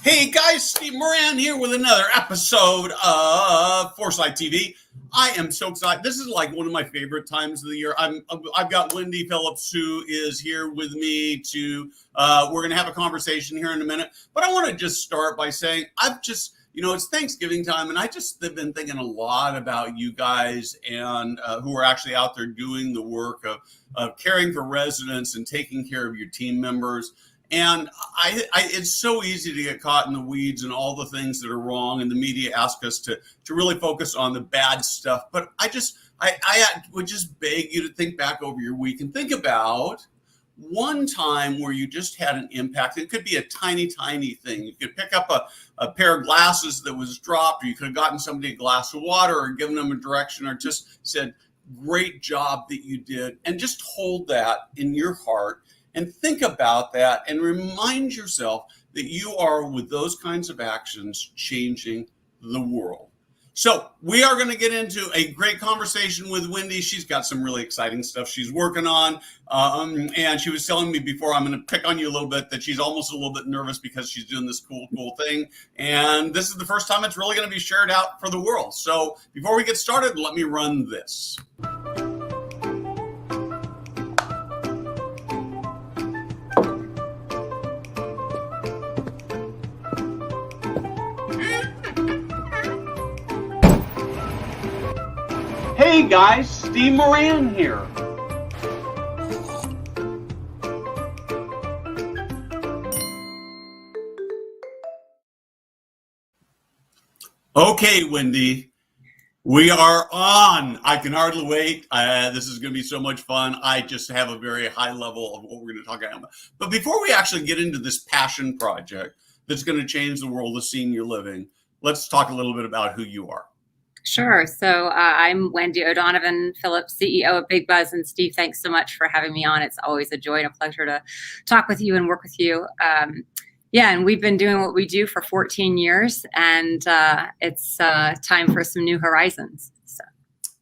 Hey guys, Steve Moran here with another episode of Foresight TV. I am so excited. This is like one of my favorite times of the year. I've got Wendy Phillips who is here with me to. We're going to have a conversation here in a minute, but I want to just start by saying it's Thanksgiving time, and I just have been thinking a lot about you guys and who are actually out there doing the work of caring for residents and taking care of your team members. And it's so easy to get caught in the weeds and all the things that are wrong. And the media ask us to really focus on the bad stuff. But I would just beg you to think back over your week and think about one time where you just had an impact. It could be a tiny, tiny thing. You could pick up a pair of glasses that was dropped, or you could have gotten somebody a glass of water or given them a direction, or just said, great job that you did. And just hold that in your heart. And think about that and remind yourself that you are, with those kinds of actions, changing the world. So we are going to get into a great conversation with Wendy. She's got some really exciting stuff she's working on. And she was telling me before, I'm going to pick on you a little bit, that she's almost a little bit nervous because she's doing this cool thing. And this is the first time it's really going to be shared out for the world. So before we get started, let me run this. Hey guys, Steve Moran here. Okay, Wendy, we are on. I can hardly wait. This is going to be so much fun. I just have a very high level of what we're going to talk about. But before we actually get into this passion project that's going to change the world of senior living, let's talk a little bit about who you are. Sure. So I'm Wendy O'Donovan Phillips, CEO of Big Buzz. And Steve, thanks so much for having me on. It's always a joy and a pleasure to talk with you and work with you. And we've been doing what we do for 14 years, and it's time for some new horizons.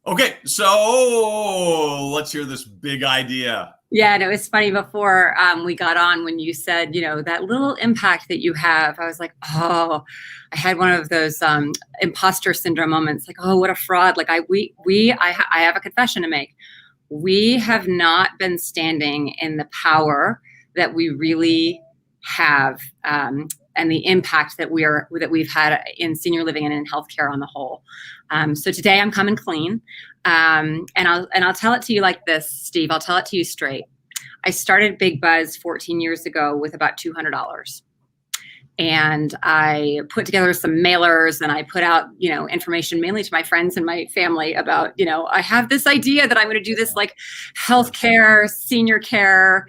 Okay, so let's hear this big idea. Yeah, and it was funny before we got on when you said, that little impact that you have. I was like, oh, I had one of those imposter syndrome moments, like, oh, what a fraud. Like I have a confession to make. We have not been standing in the power that we really have, and the impact that we've had in senior living and in healthcare on the whole. So today I'm coming clean, and I'll tell it to you like this, Steve. I'll tell it to you straight. I started Big Buzz 14 years ago with about $200, and I put together some mailers, and I put out information mainly to my friends and my family about I have this idea that I'm going to do this like healthcare, senior care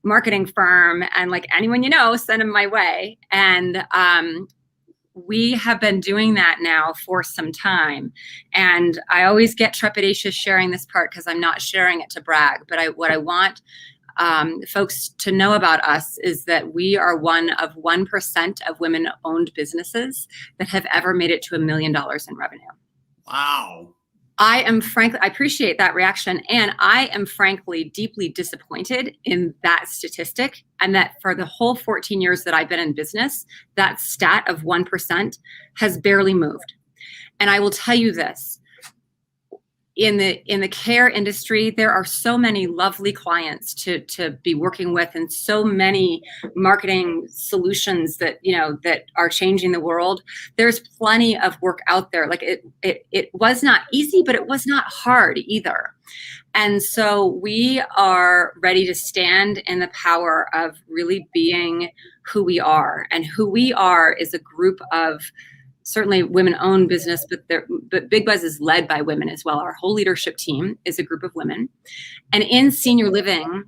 marketing firm, and like anyone send them my way. And we have been doing that now for some time, and I always get trepidatious sharing this part because I'm not sharing it to brag, but what I want folks to know about us is that we are one of 1% of women-owned businesses that have ever made it to $1 million in revenue. Wow. I appreciate that reaction. And I am frankly deeply disappointed in that statistic, and that for the whole 14 years that I've been in business, that stat of 1% has barely moved. And I will tell you this, in the care industry, there are so many lovely clients to be working with, and so many marketing solutions that that are changing the world. There's plenty of work out there. Like it was not easy, but it was not hard either. And so we are ready to stand in the power of really being who we are. And who we are is a group of certainly women-owned business, but Big Buzz is led by women as well. Our whole leadership team is a group of women. And in senior living,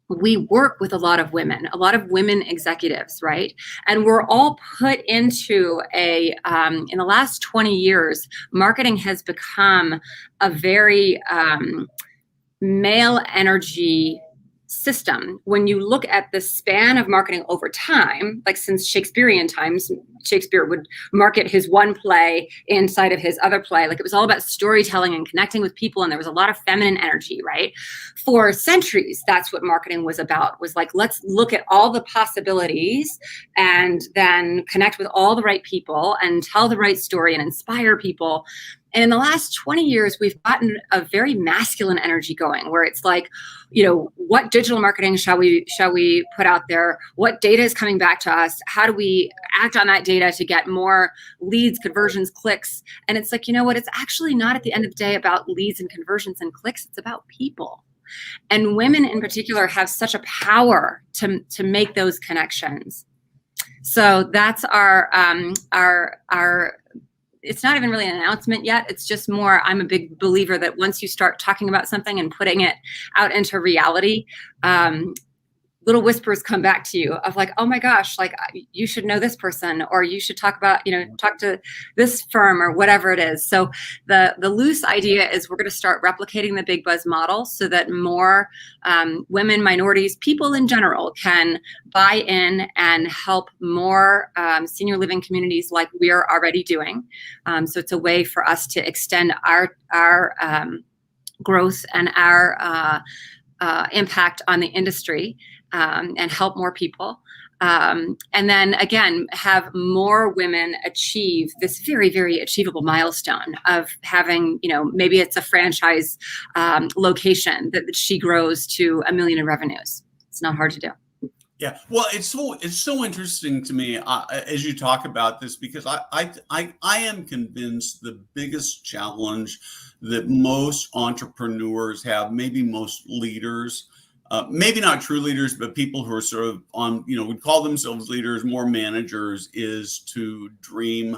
we work with a lot of women executives, right? And we're all put into in the last 20 years, marketing has become a very male energy system, when you look at the span of marketing over time, like since Shakespearean times, Shakespeare would market his one play inside of his other play. Like it was all about storytelling and connecting with people. And there was a lot of feminine energy, right? For centuries, that's what marketing was about, was like, let's look at all the possibilities and then connect with all the right people and tell the right story and inspire people. And in the last 20 years, we've gotten a very masculine energy going, where it's like, what digital marketing shall we put out there? What data is coming back to us? How do we act on that data to get more leads, conversions, clicks? And it's like, it's actually not at the end of the day about leads and conversions and clicks. It's about people. And women in particular have such a power to make those connections. So that's our it's not even really an announcement yet. It's just more, I'm a big believer that once you start talking about something and putting it out into reality, little whispers come back to you of like, oh my gosh, like you should know this person, or you should talk to this firm or whatever it is. So the loose idea is we're going to start replicating the Big Buzz model so that more women, minorities, people in general can buy in and help more senior living communities like we're already doing. So it's a way for us to extend our growth and our impact on the industry. And help more people. And then again, have more women achieve this very, very achievable milestone of having, maybe it's a franchise location that she grows to $1 million in revenues. It's not hard to do. Yeah, well, it's so interesting to me as you talk about this, because I am convinced the biggest challenge that most entrepreneurs have, maybe most leaders, maybe not true leaders, but people who are sort of on, would call themselves leaders, more managers, is to dream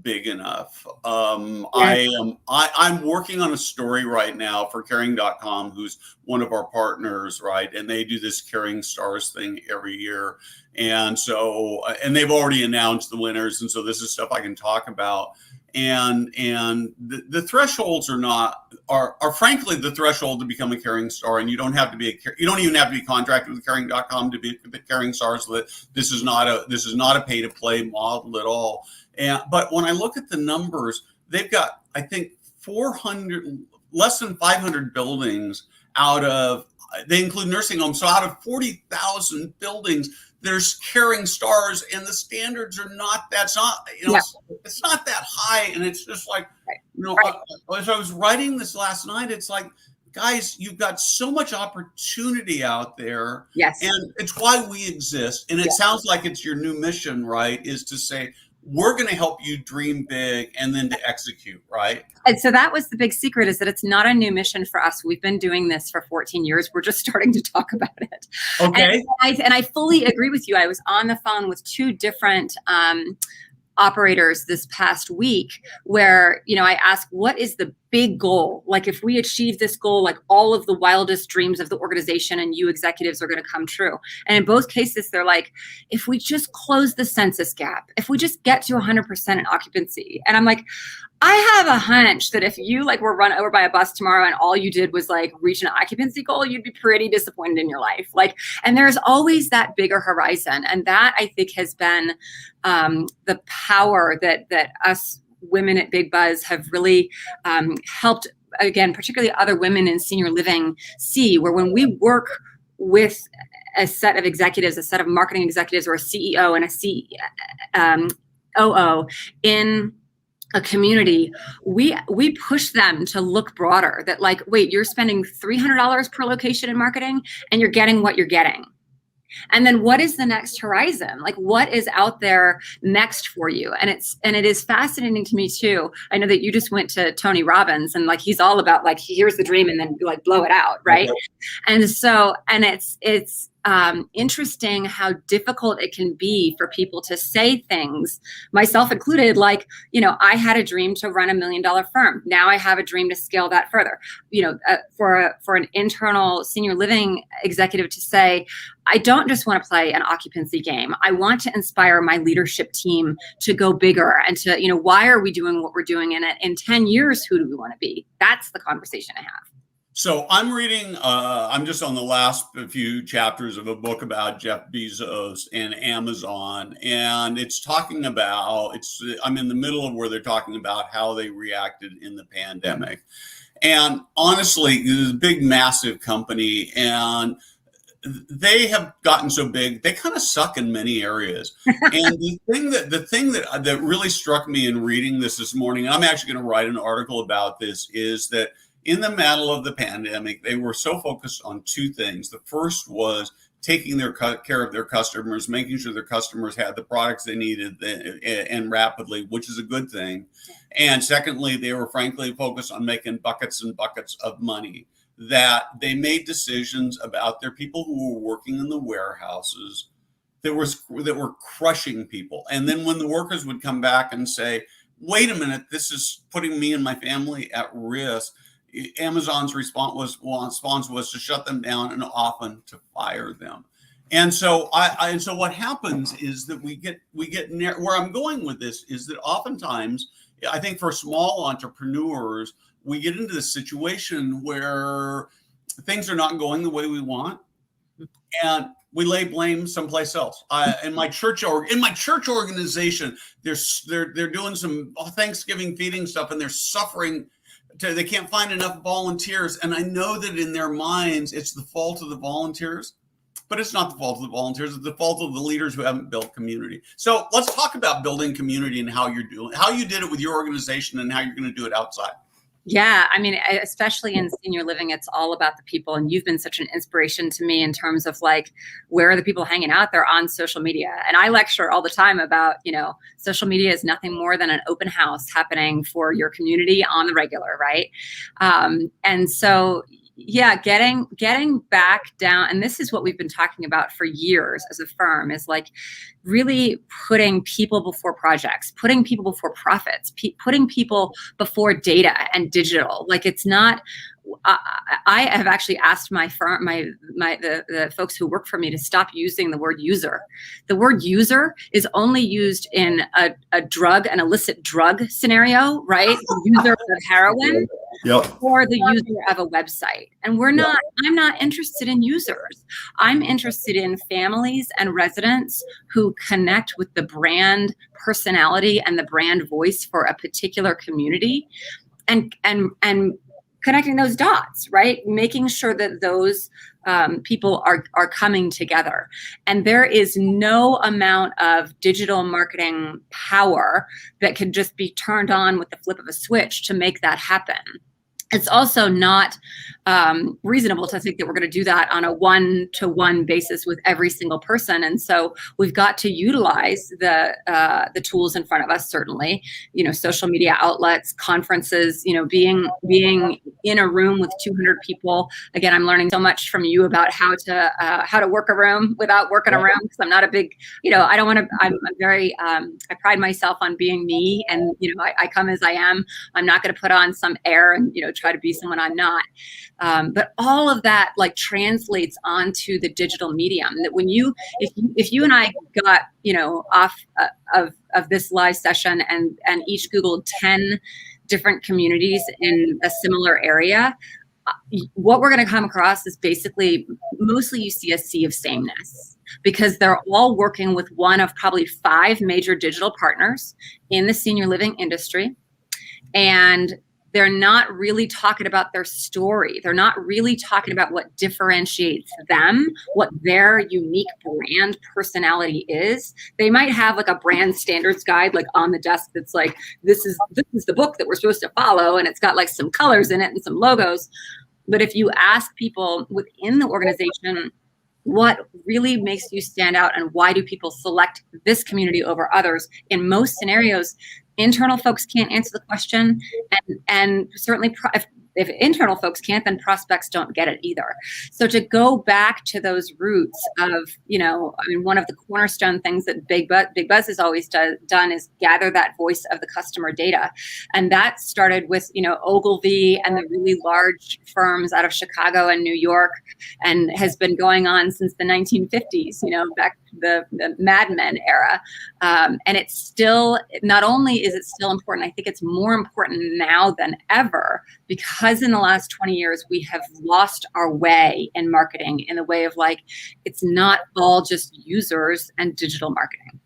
big enough. I'm working on a story right now for caring.com, who's one of our partners, right? And they do this Caring Stars thing every year. And so, and they've already announced the winners. And so this is stuff I can talk about. And the thresholds are frankly the threshold to become a Caring Star, and you don't even have to be contracted with caring.com to be a Caring Star. So that this is not a pay to play model at all. But when I look at the numbers, they've got, I think, 400, less than 500 buildings they include nursing homes. So out of 40,000 buildings, there's Caring Stars, and the standards are it's not that high. And it's just like, as I was writing this last night, it's like, guys, you've got so much opportunity out there. Yes. And it's why we exist. And it sounds like it's your new mission, right? Is to say, we're going to help you dream big and then to execute, right? And so that was the big secret, is that it's not a new mission for us. We've been doing this for 14 years. We're just starting to talk about it. Okay. And I fully agree with you. I was on the phone with two different operators this past week where, I asked, what is the big goal? Like, if we achieve this goal, like all of the wildest dreams of the organization and you executives are going to come true. And in both cases, they're like, if we just close the census gap, if we just get to 100% in occupancy. And I'm like, I have a hunch that if you were run over by a bus tomorrow and all you did was reach an occupancy goal, you'd be pretty disappointed in your life. And there's always that bigger horizon. And that, I think, has been the power that us women at Big Buzz have really helped, again, particularly other women in senior living, see, where when we work with a set of executives, a set of marketing executives, or a CEO and a COO in a community, we push them to look broader, that wait, you're spending $300 per location in marketing and you're getting what you're getting. And then what is the next horizon? What is out there next for you? And it is fascinating to me too. I know that you just went to Tony Robbins, and he's all about here's the dream and then blow it out, right? Okay. And so, and it's interesting how difficult it can be for people to say things, myself included, I had a dream to run $1 million firm. Now I have a dream to scale that further. For an internal senior living executive to say, I don't just want to play an occupancy game. I want to inspire my leadership team to go bigger and to, why are we doing what we're doing in it? In 10 years, who do we want to be? That's the conversation I have. So I'm reading, I'm just on the last few chapters of a book about Jeff Bezos and Amazon. And it's talking about, I'm in the middle of where they're talking about how they reacted in the pandemic. And honestly, it's a big, massive company. And they have gotten so big, they kind of suck in many areas. And the thing that really struck me in reading this morning, and I'm actually going to write an article about this, is that in the middle of the pandemic, they were so focused on two things. The first was taking care of their customers, making sure their customers had the products they needed and rapidly, which is a good thing. And secondly, they were frankly focused on making buckets and buckets of money, that they made decisions about their people who were working in the warehouses that were crushing people. And then when the workers would come back and say, wait a minute, this is putting me and my family at risk, Amazon's response was to shut them down and often to fire them. And so so what happens is that we get where I'm going with this is that oftentimes, I think for small entrepreneurs, we get into this situation where things are not going the way we want, and we lay blame someplace else. In my church organization, they're doing some Thanksgiving feeding stuff, and they're suffering. They can't find enough volunteers, and I know that in their minds it's the fault of the volunteers, but it's not the fault of the volunteers. It's the fault of the leaders who haven't built community. So let's talk about building community and how you did it with your organization and how you're going to do it outside. Yeah, I mean, especially in senior living, it's all about the people. And you've been such an inspiration to me in terms of like, where are the people hanging out? They're on social media. And I lecture all the time about, social media is nothing more than an open house happening for your community on the regular, right? And so, yeah, getting back down, and this is what we've been talking about for years as a firm, is like really putting people before projects, putting people before profits, putting people before data and digital. Like, it's not. I have actually asked my firm, the folks who work for me, to stop using the word user. The word user is only used in a drug, an illicit drug scenario, right? The user of heroin. Yep. Or the user of a website. And I'm not interested in users. I'm interested in families and residents who connect with the brand personality and the brand voice for a particular community, and connecting those dots, right? Making sure that those people are coming together. And there is no amount of digital marketing power that can just be turned on with the flip of a switch to make that happen. It's also not reasonable to think that we're going to do that on a one-to-one basis with every single person. And so we've got to utilize the tools in front of us. Certainly, social media outlets, conferences. Being in a room with 200 people. Again, I'm learning so much from you about how to work a room without working a room, because I'm not a big. I don't want to. I'm very. I pride myself on being me, and I come as I am. I'm not going to put on some air and try to be someone I'm not. But all of that translates onto the digital medium. That when if you and I got off of this live session and each Googled 10 different communities in a similar area, what we're going to come across is basically mostly you see a sea of sameness, because they're all working with one of probably 5 major digital partners in the senior living industry, and they're not really talking about their story. They're not really talking about what differentiates them, what their unique brand personality is. They might have like a brand standards guide like on the desk that's like, this is the book that we're supposed to follow, and it's got like some colors in it and some logos. But if you ask people within the organization, what really makes you stand out and why do people select this community over others, in most scenarios, internal folks can't answer the question, and certainly if internal folks can't, then prospects don't get it either. So to go back to those roots of, one of the cornerstone things that Big Buzz has always done is gather that voice of the customer data. And that started with, Ogilvy and the really large firms out of Chicago and New York, and has been going on since the 1950s, back the Mad Men era. And it's still, not only is it still important, I think it's more important now than ever, because because in the last 20 years, we have lost our way in marketing in the way of like, it's not all just users and digital marketing.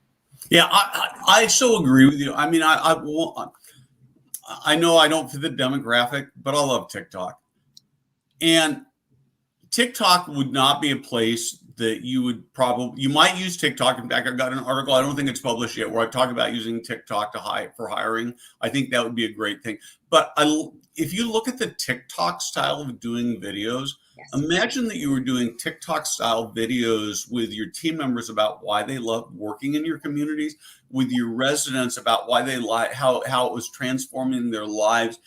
Yeah, I so agree with you. I mean, I know I don't fit the demographic, but I love TikTok. And TikTok would not be a place that you might use TikTok. In fact, I've got an article, I don't think it's published yet, where I talk about using TikTok for hiring. I think that would be a great thing. But if you look at the TikTok style of doing videos, imagine that you were doing TikTok style videos with your team members about why they love working in your communities, with your residents about why they like how it was transforming their lives,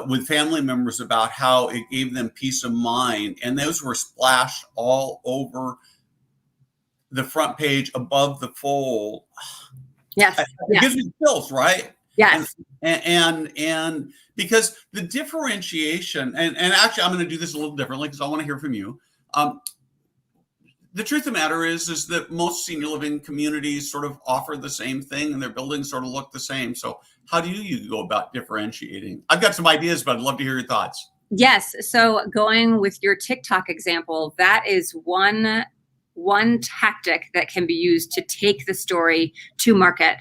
with family members about how it gave them peace of mind. And those were splashed all over the front page above the fold. Yes. It gives me chills, right? Yes. And because the differentiation, and actually I'm going to do this a little differently because I want to hear from you. The truth of the matter is that most senior living communities sort of offer the same thing and their buildings sort of look the same. So how do you go about differentiating? I've got some ideas, but I'd love to hear your thoughts. Yes. So going with your TikTok example, that is one tactic that can be used to take the story to market.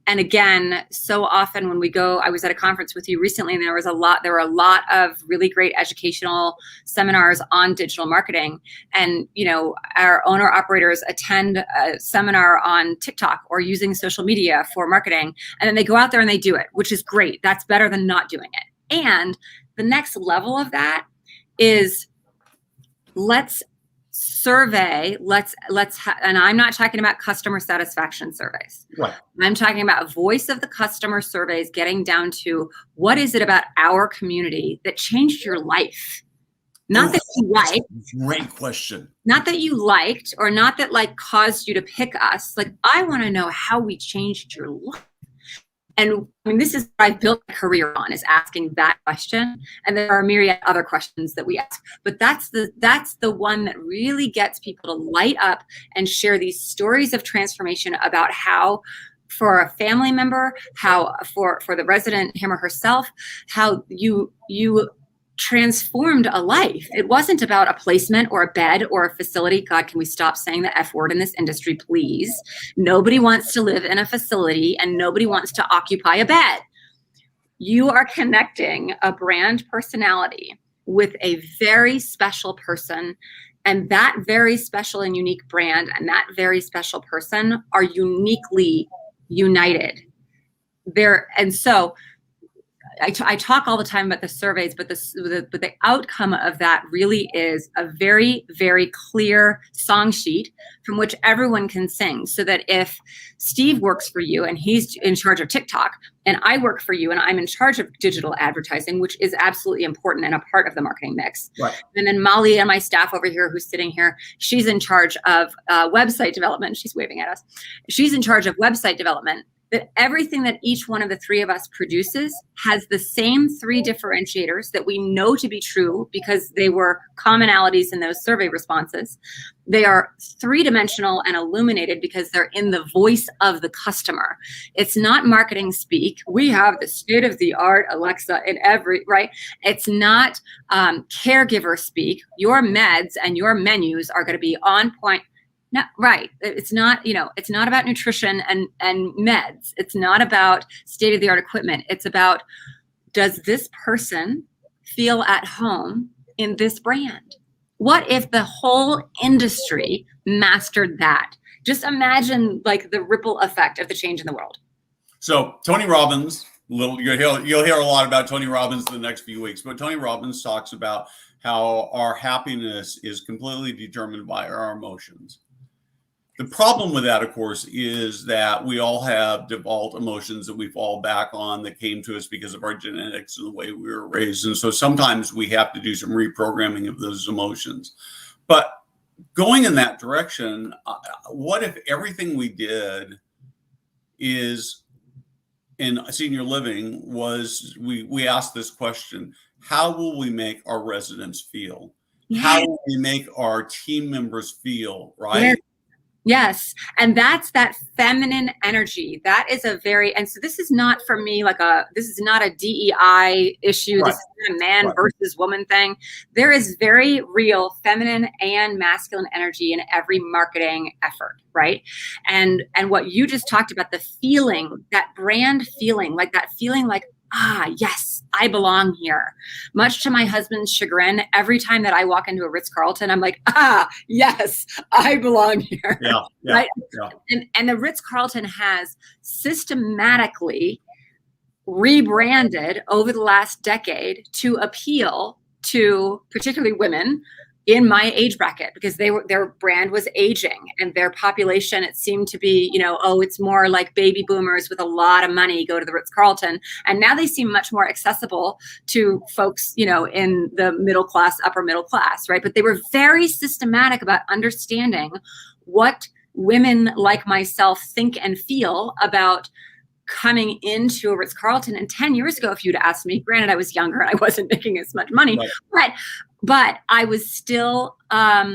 And again, so often when we go, I was at a conference with you recently, and there were a lot of really great educational seminars on digital marketing. And, our owner operators attend a seminar on TikTok or using social media for marketing. And then they go out there and they do it, which is great. That's better than not doing it. And the next level of that is let's survey, and I'm not talking about customer satisfaction surveys. Right. I'm talking about voice of the customer surveys, getting down to what is it about our community that changed your life? Not that you liked. Great question. Not that you liked, or not that caused you to pick us. I want to know how we changed your life. And I mean, this is what I've built my career on, is asking that question. And there are a myriad other questions that we ask, but that's the one that really gets people to light up and share these stories of transformation about how, for a family member, how for the resident, him or herself, how you transformed a life. It wasn't about a placement or a bed or a facility. God, can we stop saying the F word in this industry, please? Nobody wants to live in a facility and nobody wants to occupy a bed. You are connecting a brand personality with a very special person, and that very special and unique brand and that very special person are uniquely united there. And so I talk all the time about the surveys, but the outcome of that really is a very, very clear song sheet from which everyone can sing, so that if Steve works for you and he's in charge of TikTok, and I work for you and I'm in charge of digital advertising, which is absolutely important and a part of the marketing mix. Right. And then Molly and my staff over here who's sitting here, she's in charge of website development. She's waving at us. She's in charge of website development. That everything that each one of the three of us produces has the same three differentiators that we know to be true because they were commonalities in those survey responses. They are three-dimensional and illuminated because they're in the voice of the customer. It's not marketing speak. We have the state-of-the-art Alexa in every, right? It's not caregiver speak. Your meds and your menus are going to be on point. No, right. It's not, it's not about nutrition and meds. It's not about state-of-the-art equipment. It's about, does this person feel at home in this brand? What if the whole industry mastered that? Just imagine the ripple effect of the change in the world. So Tony Robbins, you'll hear a lot about Tony Robbins in the next few weeks, but Tony Robbins talks about how our happiness is completely determined by our emotions. The problem with that, of course, is that we all have default emotions that we fall back on that came to us because of our genetics and the way we were raised. And so sometimes we have to do some reprogramming of those emotions. But going in that direction, what if everything we did is in senior living was we asked this question: how will we make our residents feel? How will we make our team members feel, right? Yes. Yes. And that's that feminine energy. That is and so this is not for me this is not a DEI issue. Right. This is not a man Right. versus woman thing. There is very real feminine and masculine energy in every marketing effort, right? And what you just talked about, the feeling, that brand feeling, like that feeling like, yes, I belong here. Much to my husband's chagrin, every time that I walk into a Ritz-Carlton, I'm like, yes, I belong here. Yeah, yeah, right? yeah. And the Ritz-Carlton has systematically rebranded over the last decade to appeal to particularly women in my age bracket, because their brand was aging, and their population, it seemed to be, it's more like baby boomers with a lot of money go to the Ritz-Carlton. And now they seem much more accessible to folks, in the middle class, upper middle class, right? But they were very systematic about understanding what women like myself think and feel about coming into a Ritz-Carlton. And 10 years ago, if you'd asked me, granted I was younger and I wasn't making as much money, right. but I was still a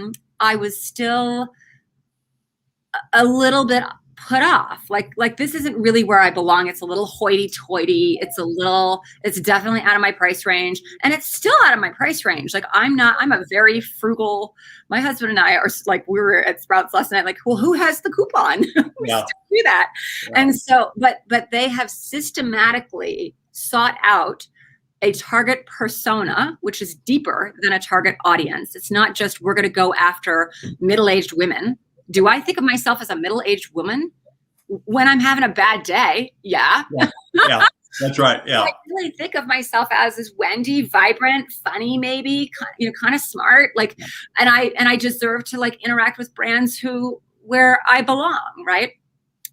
little bit put off. Like this isn't really where I belong. It's a little hoity-toity. It's definitely out of my price range. And it's still out of my price range. Like I'm a very frugal, my husband and I are like, we were at Sprouts last night, like, well, who has the coupon? We still do that. Yeah. And so, but they have systematically sought out a target persona, which is deeper than a target audience. It's not just, we're going to go after middle-aged women. Do I think of myself as a middle-aged woman when I'm having a bad day? Yeah. Yeah, that's right. Yeah. I really think of myself as this Wendy, vibrant, funny, maybe, kind of smart, like, and I deserve to like interact with brands where I belong, right?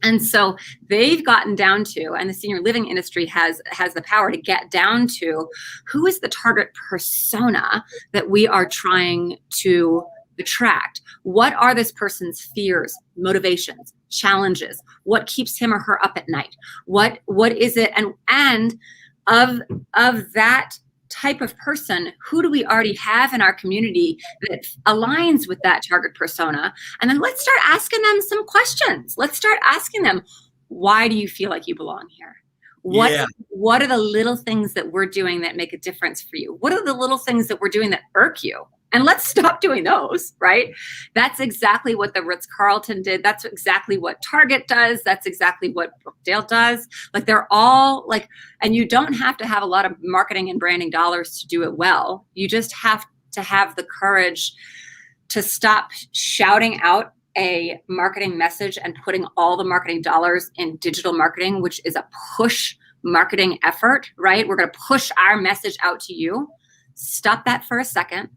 And so they've gotten down to, and the senior living industry has the power to get down to, who is the target persona that we are trying to attract? What are this person's fears, motivations, challenges? What keeps him or her up at night? What is it? And of that type of person, who do we already have in our community that aligns with that target persona? And then let's start asking them some questions. Let's start asking them, why do you feel like you belong here? What are the little things that we're doing that make a difference for you? What are the little things that we're doing that irk you? And let's stop doing those, right? That's exactly what the Ritz-Carlton did. That's exactly what Target does. That's exactly what Brookdale does. Like they're all like, and you don't have to have a lot of marketing and branding dollars to do it well. You just have to have the courage to stop shouting out a marketing message and putting all the marketing dollars in digital marketing, which is a push marketing effort, right? We're going to push our message out to you. Stop that for a second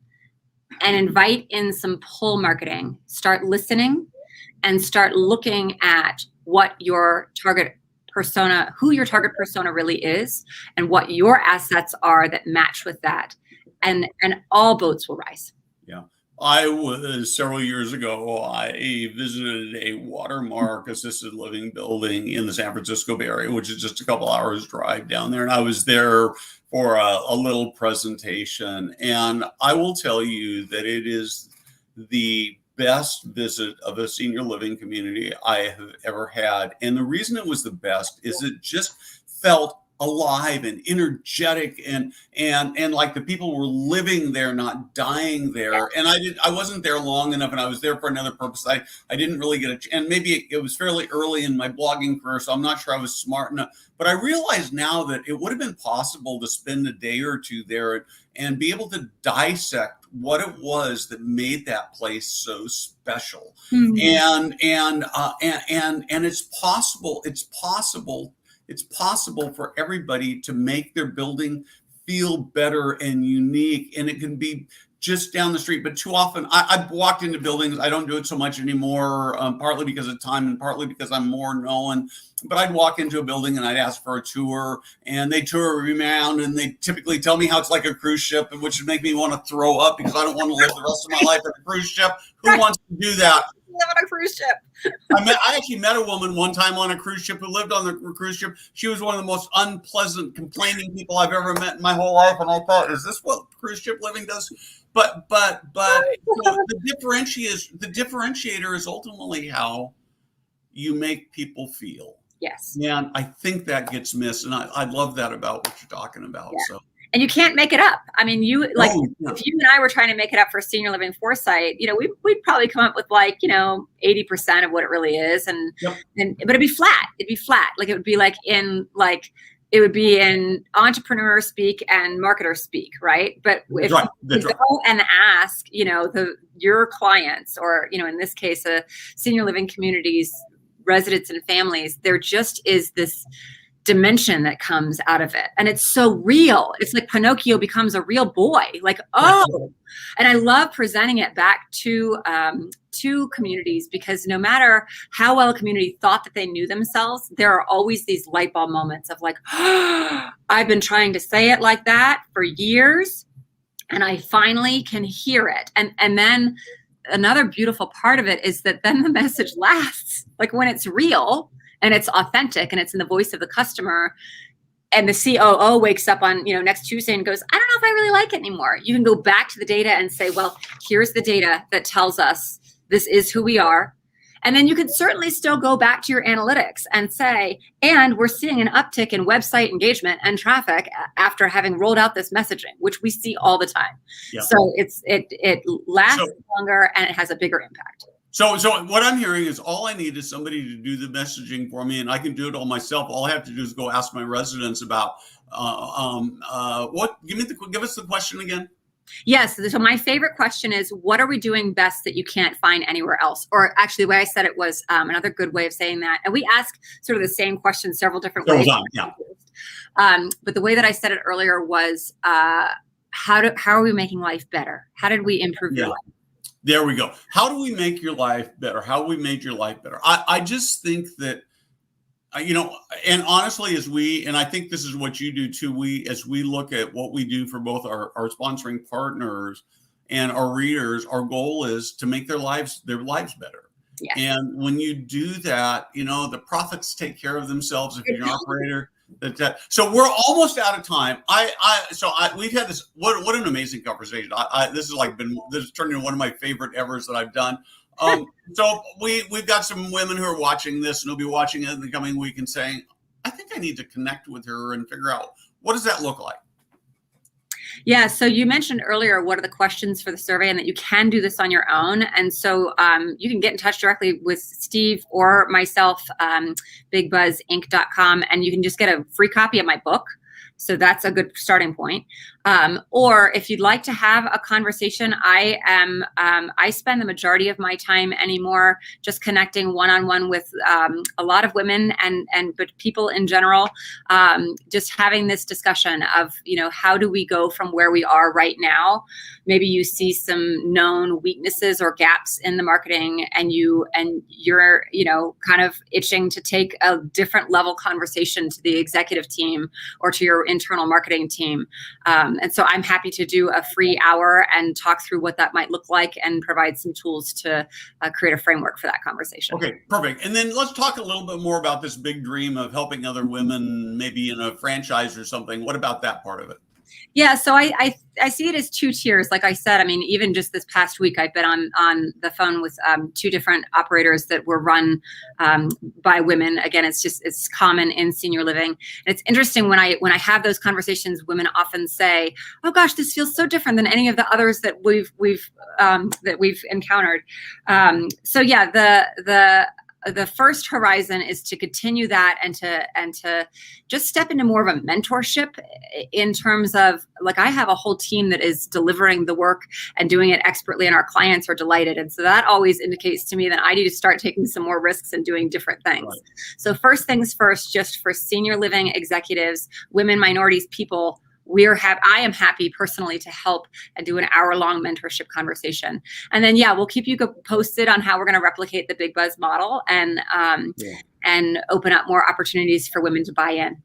and invite in some pull marketing. Start listening and start looking at what your target persona, who your target persona really is, and what your assets are that match with that. And all boats will rise. Yeah. Several years ago, I visited a Watermark assisted living building in the San Francisco Bay Area, which is just a couple hours drive down there. And I was there for a little presentation. And I will tell you that it is the best visit of a senior living community I have ever had. And the reason it was the best is it just felt alive and energetic and like the people were living there, not dying there. And I wasn't there long enough, and I was there for another purpose. I didn't really get and maybe it was fairly early in my blogging career, so I'm not sure I was smart enough, but I realize now that it would have been possible to spend a day or two there and be able to dissect what it was that made that place so special. Mm-hmm. And it's possible for everybody to make their building feel better and unique. And it can be just down the street. But too often I've walked into buildings. I don't do it so much anymore, partly because of time and partly because I'm more known. But I'd walk into a building and I'd ask for a tour, and they tour me around, and they typically tell me how it's like a cruise ship, which would make me want to throw up because I don't want to live the rest of my life on a cruise ship. Who wants to do that? live on a cruise ship. I actually met a woman one time on a cruise ship who lived on the cruise ship. She was one of the most unpleasant, complaining people I've ever met in my whole life. And I thought, is this what cruise ship living does? But the differentiator is ultimately how you make people feel. Yes. And I think that gets missed. And I love that about what you're talking about. Yeah. So. And you can't make it up. I mean, if you and I were trying to make it up for Senior Living Foresight, we'd probably come up with 80% of what it really is. But it'd be flat. It'd be flat. It would be it would be in entrepreneur speak and marketer speak, right? But if you go and ask, your clients, or, in this case, a senior living community's residents and families, there just is this dimension that comes out of it. And it's so real. It's like Pinocchio becomes a real boy, and I love presenting it back to communities, because no matter how well a community thought that they knew themselves, there are always these light bulb moments of I've been trying to say it like that for years, and I finally can hear it. And then another beautiful part of it is that then the message lasts, when it's real and it's authentic and it's in the voice of the customer, and the COO wakes up on, next Tuesday and goes, I don't know if I really like it anymore. You can go back to the data and say, well, here's the data that tells us this is who we are. And then you can certainly still go back to your analytics and say, and we're seeing an uptick in website engagement and traffic after having rolled out this messaging, which we see all the time. Yep. So it lasts longer and it has a bigger impact. So what I'm hearing is all I need is somebody to do the messaging for me, and I can do it all myself. All I have to do is go ask my residents about what. Give us the question again. Yes. So my favorite question is, what are we doing best that you can't find anywhere else? Or actually, the way I said it was another good way of saying that. And we ask sort of the same question several different ways. But the way that I said it earlier was, how are we making life better? How did we improve your life? There we go. How do we make your life better? How we made your life better? I just think that, and honestly, and I think this is what you do too, as we look at what we do for both our sponsoring partners and our readers, our goal is to make their lives better. Yes. And when you do that, the profits take care of themselves if you're an operator. So we're almost out of time. We've had this. What an amazing conversation. This has turned into one of my favorite evers that I've done. So we've got some women who are watching this, and will be watching it in the coming week and saying, I think I need to connect with her and figure out, what does that look like? Yeah. So you mentioned earlier, what are the questions for the survey, and that you can do this on your own. And so you can get in touch directly with Steve or myself, bigbuzzinc.com, and you can just get a free copy of my book. So that's a good starting point. Or if you'd like to have a conversation, I spend the majority of my time anymore just connecting one-on-one with a lot of women but people in general, just having this discussion of, how do we go from where we are right now? Maybe you see some known weaknesses or gaps in the marketing, and you're kind of itching to take a different level conversation to the executive team or to your internal marketing team. And so I'm happy to do a free hour and talk through what that might look like and provide some tools to create a framework for that conversation. Okay, perfect. And then let's talk a little bit more about this big dream of helping other women, maybe in a franchise or something. What about that part of it? Yeah, so I see it as two tiers. Like I said, I mean, even just this past week, I've been on the phone with two different operators that were run by women. Again, it's common in senior living. And it's interesting when I have those conversations, women often say, "Oh gosh, this feels so different than any of the others that we've encountered." So yeah, the first horizon is to continue that and to just step into more of a mentorship in terms of, I have a whole team that is delivering the work and doing it expertly, and our clients are delighted. And so that always indicates to me that I need to start taking some more risks and doing different things. Right. So first things first, just for senior living executives, women, minorities, people, I am happy personally to help and do an hour-long mentorship conversation. And then, we'll keep you posted on how we're going to replicate the Big Buzz model and open up more opportunities for women to buy in.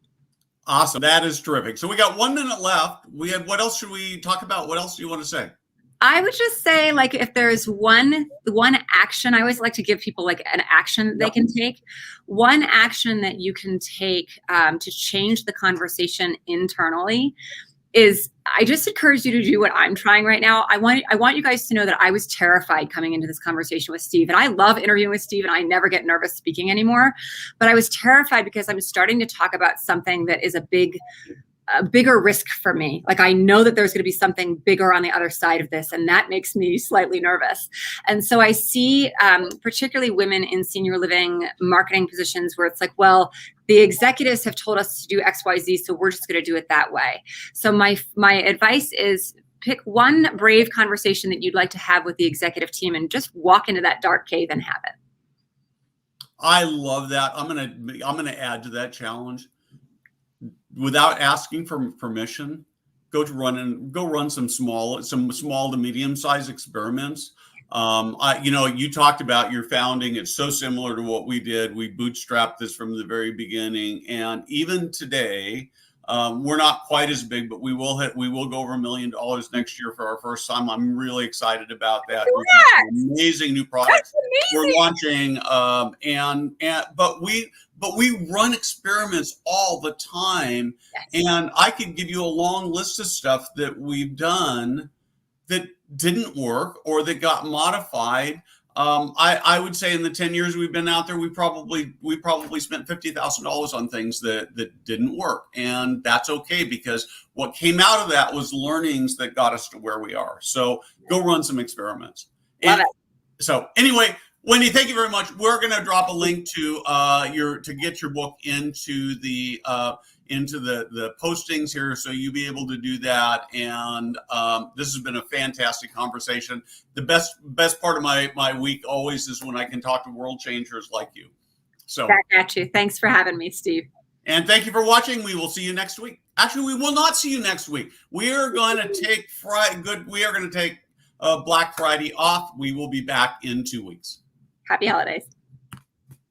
Awesome. That is terrific. So we got 1 minute left. What else should we talk about? What else do you want to say? I would just say, like, if there's one action, I always like to give people like an action that they can take. One action that you can take to change the conversation internally is, I just encourage you to do what I'm trying right now. I want you guys to know that I was terrified coming into this conversation with Steve, and I love interviewing with Steve, and I never get nervous speaking anymore. But I was terrified because I'm starting to talk about something that is a bigger risk for me. Like, I know that there's going to be something bigger on the other side of this, and that makes me slightly nervous. And so I see particularly women in senior living marketing positions where it's like, well, the executives have told us to do X, Y, Z, so we're just going to do it that way. So my advice is, pick one brave conversation that you'd like to have with the executive team and just walk into that dark cave and have it. I love that. I'm gonna add to that challenge. Without asking for permission, go run some small to medium sized experiments. You talked about your founding. It's so similar to what we did. We bootstrapped this from the very beginning, and even today, we're not quite as big, but we will go over $1 million next year for our first time. I'm really excited about that. We've got some amazing new products we're launching, but we run experiments all the time. Yes. And I could give you a long list of stuff that we've done that didn't work or that got modified. I would say in the 10 years we've been out there, we probably spent $50,000 on things that didn't work. And that's okay, because what came out of that was learnings that got us to where we are. So go run some experiments. Love it. So anyway, Wendy, thank you very much. We're going to drop a link to get your book into the postings here, so you'll be able to do that. And this has been a fantastic conversation. The best part of my week always is when I can talk to world changers like you. So I got you. Thanks for having me, Steve. And thank you for watching. We will see you next week. Actually, we will not see you next week. We are going to take Black Friday off. We will be back in 2 weeks. Happy holidays.